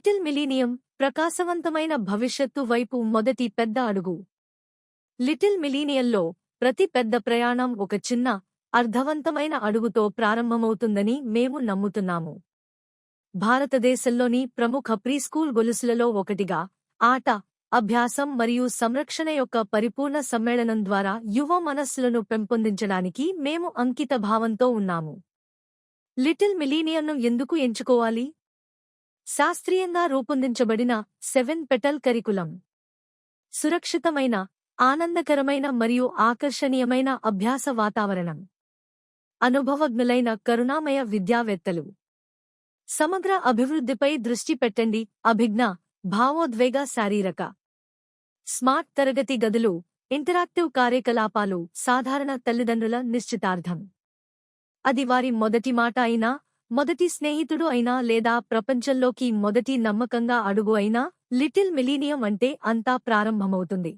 Little millennium ప్రకాశవంతమైన భవిష్యత్తు వైపు మొదటి పెద్ద అడుగు. లిటిల్ మిలీనియంలో ప్రతి పెద్ద ప్రయాణం ఒక చిన్న, అర్థవంతమైన అడుగుతో ప్రారంభమవుతుందని మేము నమ్ముతున్నాము. భారతదేశంలోని ప్రముఖ ప్రీస్కూల్ గొలుసులలో ఒకటిగా, ఆట, అభ్యాసం మరియు సంరక్షణ యొక్క పరిపూర్ణ సమ్మేళనం ద్వారా యువ మనస్సులను పెంపొందించడానికి మేము అంకిత భావంతో ఉన్నాము. లిటిల్ మిలీనియంను ఎందుకు ఎంచుకోవాలి? శాస్త్రీయంగా రూపొందించబడిన 7 పెటల్ కరికులం, సురక్షితమైన, ఆనందకరమైన మరియు ఆకర్షణీయమైన అభ్యాస వాతావరణం, అనుభవజ్ఞులైన కరుణామయ విద్యావేత్తలు, సమగ్ర అభివృద్ధిపై దృష్టి పెట్టండి. అభిజ్ఞా, భావోద్వేగ, శారీరక, స్మార్ట్ తరగతి గదులు, ఇంటరాక్టివ్ కార్యకలాపాలు, సాధారణ తల్లిదండ్రుల నిశ్చితార్థం. అది వారి మొదటి మాట అయినా, మొదటి స్నేహితుడు అయినా లేదా ప్రపంచంలోకి మొదటి నమ్మకంగా అడుగు అయినా, లిటిల్ మిలీనియం అంటే అంతా ప్రారంభమవుతుంది.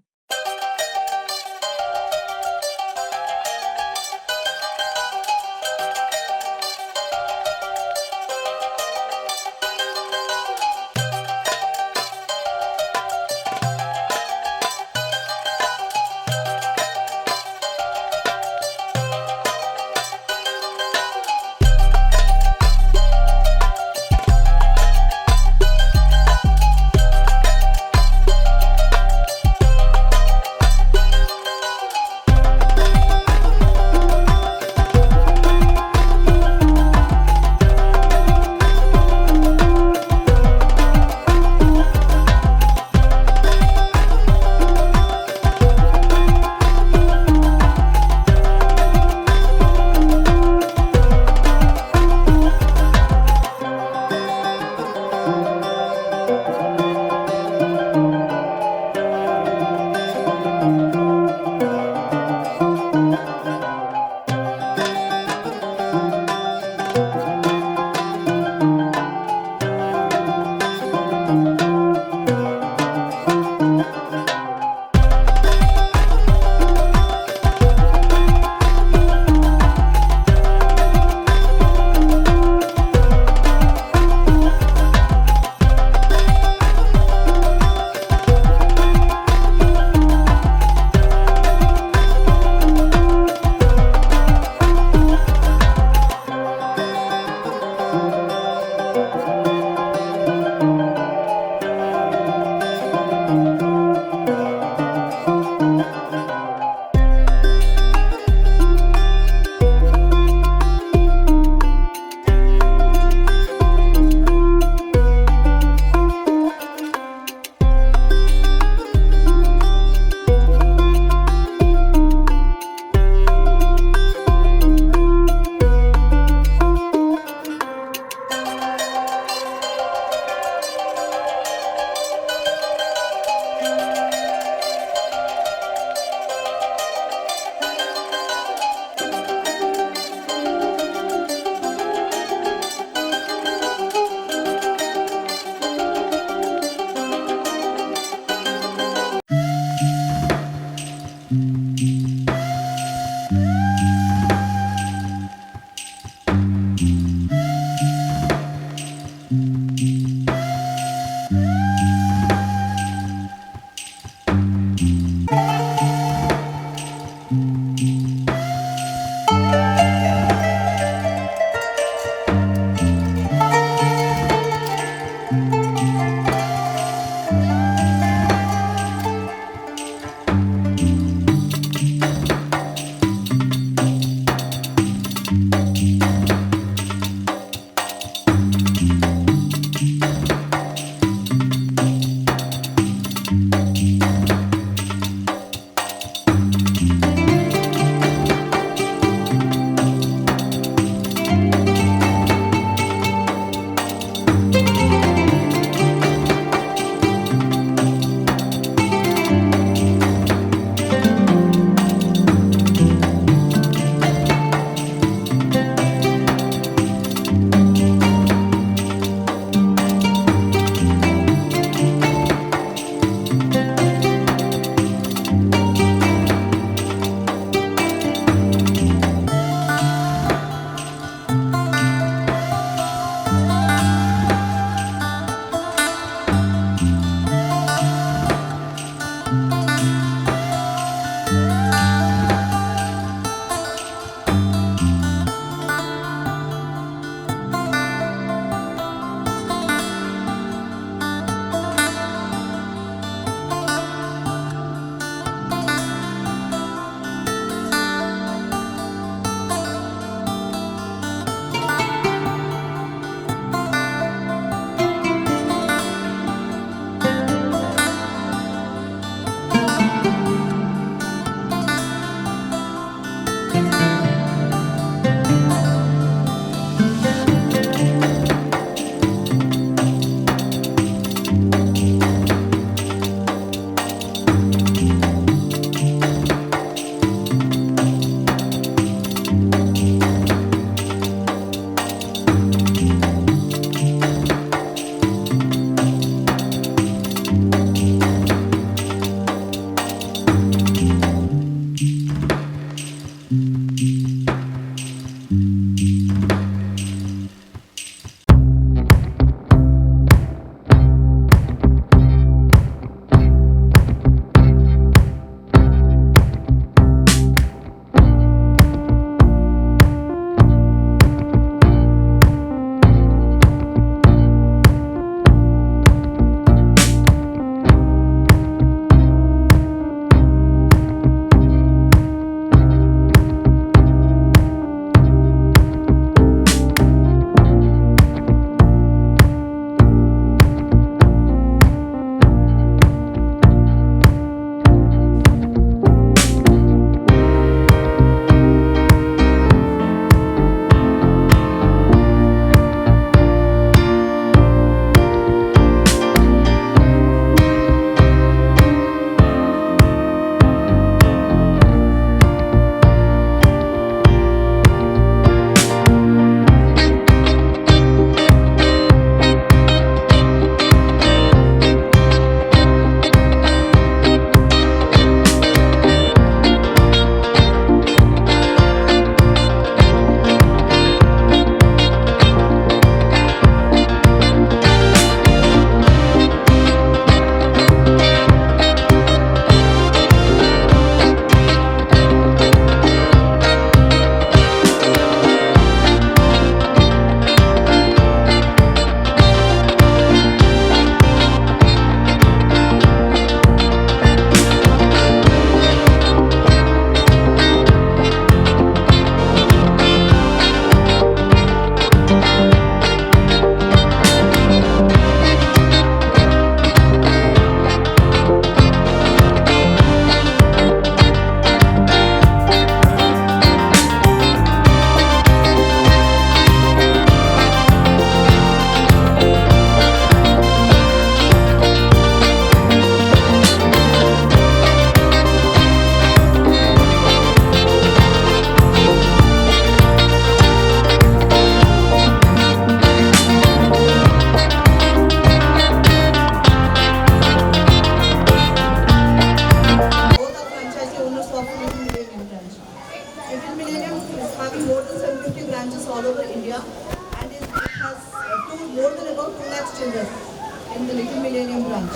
branch.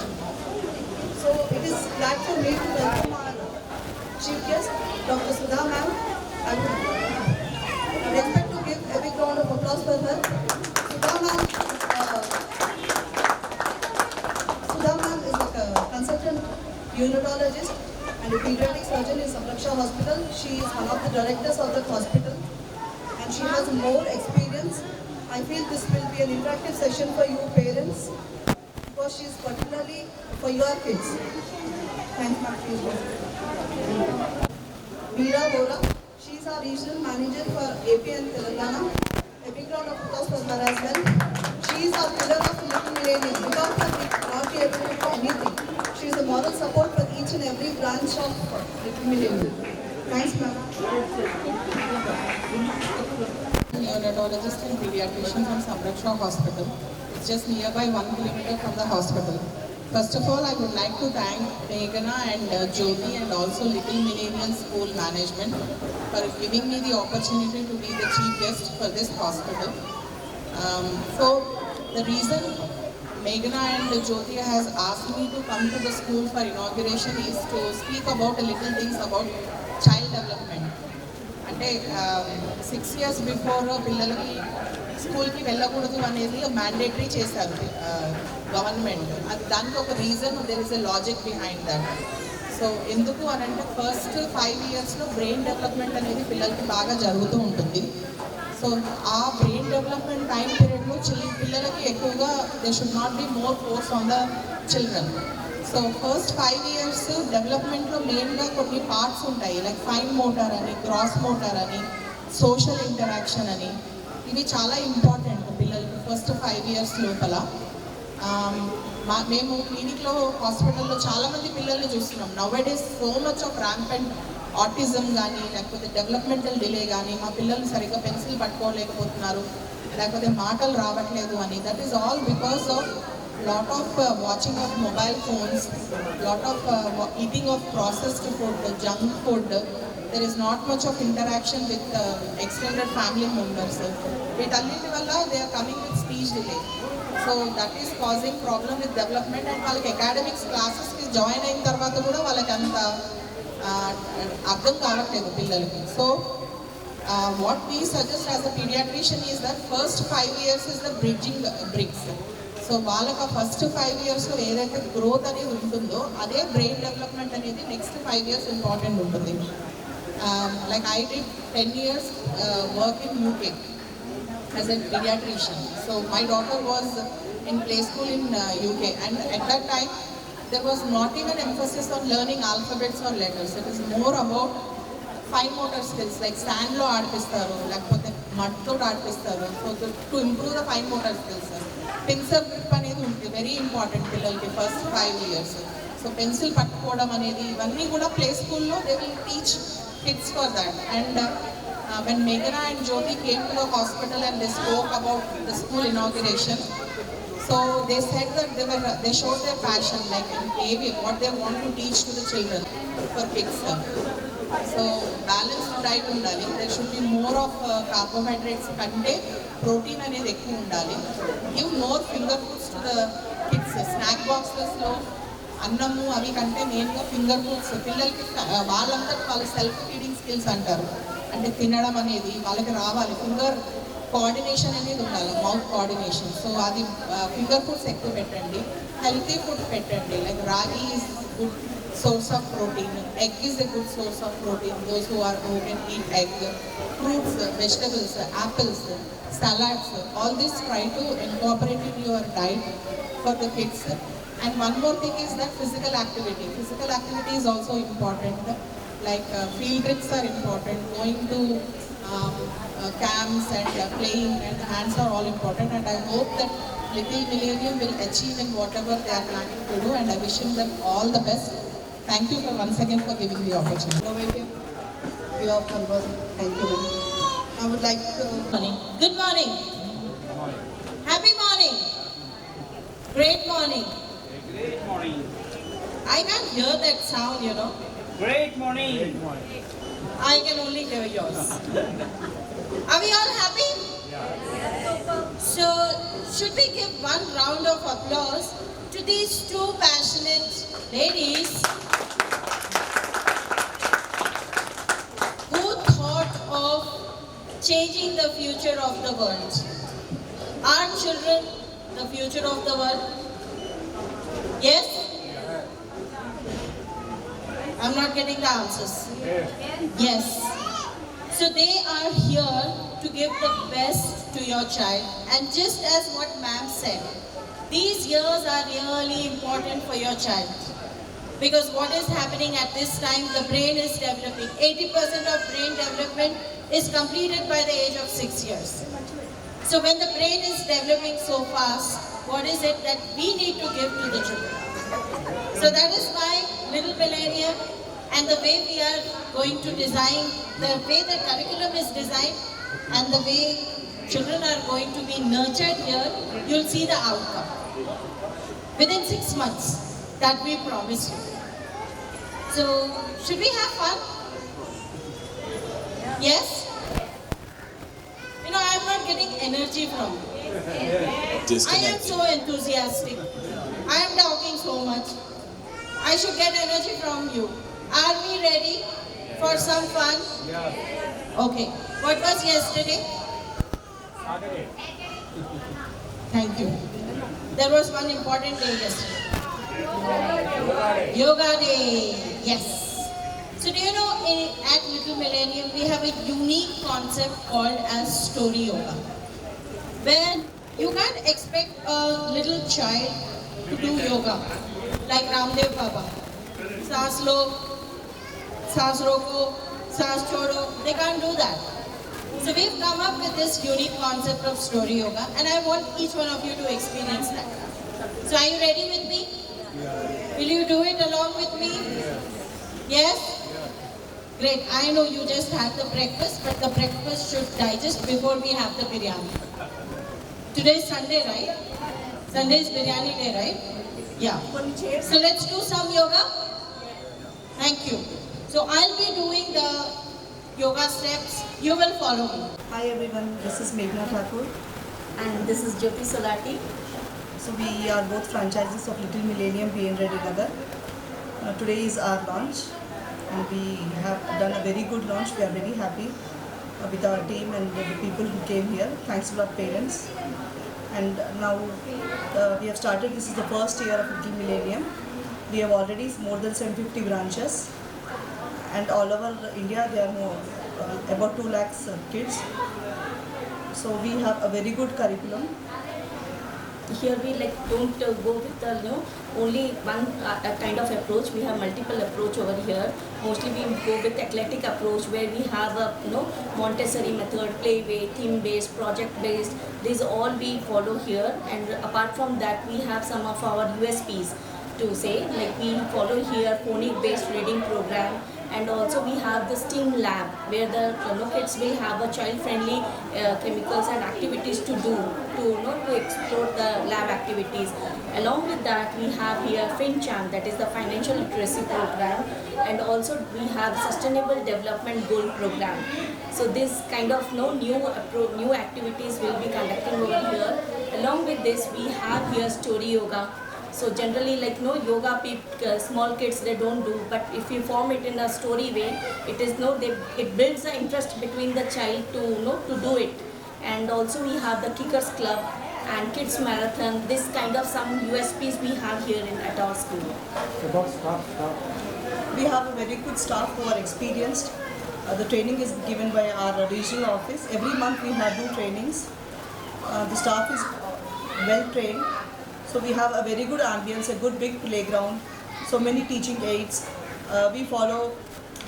So it is glad for me to welcome our chief guest, Dr. Sudha ma'am. I would expect to give a big round of applause for her. Sudha ma'am, Sudha ma'am is like a consultant urologist and a pediatric surgeon in Samraksha Hospital. She is one of the directors of the hospital and she has more experience. I feel this will be an interactive session for you parents because she is particularly for your kids. Thanks, ma'am. Please go. Meera Vora, she is our regional manager for AP and Telangana. A big round of applause for her as well. She is our pillar of Little Millennium. Without her, we could not be able to do anything. She is a moral support for each and every branch of Little Millennium. Thanks, ma'am. Neonatologist and pediatrician from Samraksha Hospital. It's just nearby 1 kilometer from the hospital. First of all, I would like to thank Meghana and Jyoti and also Little Millennium School Management for giving me the opportunity to be the chief guest for this hospital. So the reason Meghana and Jyoti has asked me to come to the school for inauguration is to speak about a little things about child development. అంటే 6 years before పిల్లలకి స్కూల్కి వెళ్ళకూడదు అనేది mandatory చేశారు government. అది దానికి ఒక reason, there is a logic behind that. So ఎందుకు అని అంటే ఫస్ట్ 5 yearsలో బ్రెయిన్ డెవలప్మెంట్ అనేది పిల్లలకి బాగా జరుగుతూ ఉంటుంది. సో ఆ బ్రెయిన్ డెవలప్మెంట్ టైం పీరియడ్లో పిల్లలకి ఎక్కువగా they should not be more force on the children. So first 5 years డెవలప్మెంట్లో మెయిన్గా కొన్ని పార్ట్స్ ఉంటాయి, లైక్ ఫైన్ మోటార్ అని, గ్రాస్ మోటార్ అని, సోషల్ ఇంటరాక్షన్ అని. ఇవి చాలా ఇంపార్టెంట్ పిల్లలకి ఫస్ట్ 5 years లోపల. మేము క్లినిక్లో హాస్పిటల్లో చాలామంది పిల్లల్ని చూస్తున్నాం. Nowadays so much of rampant autism కానీ లేకపోతే డెవలప్మెంటల్ డిలే కానీ, మా పిల్లలు సరిగ్గా పెన్సిల్ పట్టుకోలేకపోతున్నారు, లేకపోతే మాటలు రావట్లేదు అని. That is all because of lot of watching of mobile phones, lot of eating of processed food, junk food. There is not much of interaction with extended family members. వీటన్నిటి వల్ల they are coming with speech delay. So that is causing problem with development. And వాళ్ళకి academics classes కి join అయిన తర్వాత కూడా వాళ్ళకి అంత అర్థం కావట్లేదు పిల్లలకి. So what we suggest as a pediatrician is that first 5 years is the bridging bricks. So వాళ్ళకి ఫస్ట్ 5 yearsలో ఏదైతే గ్రోత్ అనేది ఉంటుందో అదే బ్రెయిన్ డెవలప్మెంట్ అనేది నెక్స్ట్ 5 years ఇంపార్టెంట్ ఉంటుంది. Like I did 10 years work in UK as a paediatrician. So my daughter was in play school in UK and at that time there was not even emphasis on learning alphabets or letters. It is more about fine motor skills, like శాండ్లో ఆడిపిస్తారు లేకపోతే మడ్తో ఆడిపిస్తారు. So to improve the fine motor skills. Pencil grip అనేది ఉంటుంది, very important పిల్లలకి first 5 years. So pencil పట్టుకోవడం అనేది ఇవన్నీ కూడా ప్లే స్కూల్లో they will teach kids for that. And when Meghana and Jyoti came to the hospital and they spoke about the school inauguration, so they said that they showed their passion, like in AV, what they want to teach to the children for kids. So balanced diet ఉండాలి. There should be more of carbohydrates కంటే protein అనేది ఎక్కువ ఉండాలి. Give more finger foods to the kids. Snack బాక్సెస్లో అన్నము అవి కంటే మెయిన్గా ఫింగర్ ఫుడ్స్ పిల్లలకి వాళ్ళంతా వాళ్ళ సెల్ఫ్ ఫీడింగ్ స్కిల్స్ అంటారు, అంటే తినడం అనేది వాళ్ళకి రావాలి. ఫింగర్ కోఆర్డినేషన్ అనేది ఉండాలి, మౌత్ కోఆర్డినేషన్. సో అది ఫింగర్ ఫుడ్స్ ఎక్కువ పెట్టండి. హెల్తీ ఫుడ్ పెట్టండి, లైక్ రాగి is good source of protein, egg is a good source of protein, those who can eat egg, fruits, vegetables, apples, salads, all this try to incorporate in your diet for the kids. And one more thing is that physical activity is also important, like field trips are important, going to camps and playing and hands are all important. And I hope that Little Millennium will achieve in whatever they are planning to do, and I wish them all the best. Thank you for once again for giving the opportunity. You are conversing. Thank you. I would like to... Good morning. Happy morning. Great morning. Great morning. I can't hear that sound, you know. Great morning. I can only hear yours. Are we all happy? Yeah. So, should we give one round of applause to to these two passionate ladies who thought of changing the future of the world. Our children, the future of the world. Yes? I'm not getting the answers. Yes. So they are here to give the best to your child. And just as what ma'am said, these years are really important for your child. Because what is happening at this time, the brain is developing. 80% of brain development is completed by the age of 6 years. So when the brain is developing so fast, what is it that we need to give to the children? So that is why Little Millennium and the way we are going to design, the way the curriculum is designed and the way children are going to be nurtured here, you'll see the outcome. Within 6 months, that we promise you. So, should we have fun? Yes? You know, I'm not getting energy from you. I am so enthusiastic. I am talking so much. I should get energy from you. Are we ready for some fun? Okay. What was yesterday? Saturday. Thank you. There was one important day yesterday. Yoga Day. Yes. So do you know at Little Millennium we have a unique concept called as Story Yoga. Where you can't expect a little child to do yoga like Ramdev Baba. Saans lo, saans roko, saans chodo. They can't do that. So we've come up with this unique concept of Story Yoga and I want each one of you to experience that. So are you ready with me? Will you do it along with me? Yes? Great. I know you just had the breakfast, but the breakfast should digest before we have the biryani. Today is Sunday, right? Sunday is biryani day, right? Yeah. So let's do some yoga. Thank you. So I'll be doing the yoga steps. You will follow me. Hi everyone, this is Meghna Thakur. And this is Jyoti Solati. So we are both franchises of Little Millennium BN Reddy Nagar. Today is our launch and we have done a very good launch. We are very happy with our team and the people who came here. Thanks a lot parents. And now we have started, this is the first year of Little Millennium. We have already more than 750 branches and all over India there are more, about 2 lakhs kids. So we have a very good curriculum. Here we don't go with the only one kind of approach. We have multiple approach over here. Mostly we go with athletic approach where we have a Montessori method, play way, theme based, project based. These all we follow here. And apart from that, we have some of our USPs to say, like we follow here phonic based reading program. And also we have the STEAM lab where the kids will have a child-friendly chemicals and activities to do to explore the lab activities. Along with that, we have here FinCham, that is the financial literacy program, and also we have sustainable development goal program. So this kind of new activities will be conducting over here. Along with this, we have here Story Yoga. So generally yoga small kids they don't do, but if you form it in a story way, it builds the interest between the child to do it. And also we have the Kickers Club and Kids Marathon. This kind of some USPs we have here at our school. About staff. We have a very good staff who are experienced. The training is given by our regional office. Every month we have 2 trainings. The staff is well trained. So we have a very good ambience, a good big playground, so many teaching aids. We follow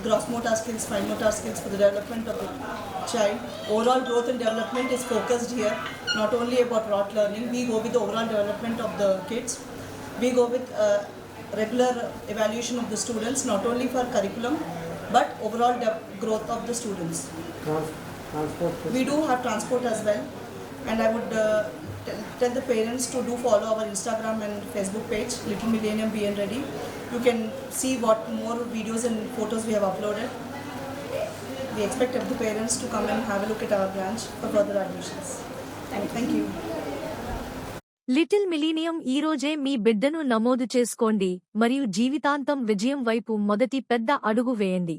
gross motor skills, fine motor skills for the development of the child. Overall growth and development is focused here, not only about rote learning. We go with the overall development of the kids. We go with regular evaluation of the students, not only for curriculum, but overall growth of the students. Transport. We do have transport as well, and I would tell the parents to do follow our Instagram and Facebook page, Little Millennium BN Reddy. You can see what more videos and photos we have uploaded. We expect the parents to come and have a look at our branch for further admissions. Thank you. Little millennium ఈరోజే మీ బిడ్డను నమోదు చేసుకోండి మరియు జీవితాంతం విజయం వైపు మొదటి పెద్ద అడుగు వేయండి.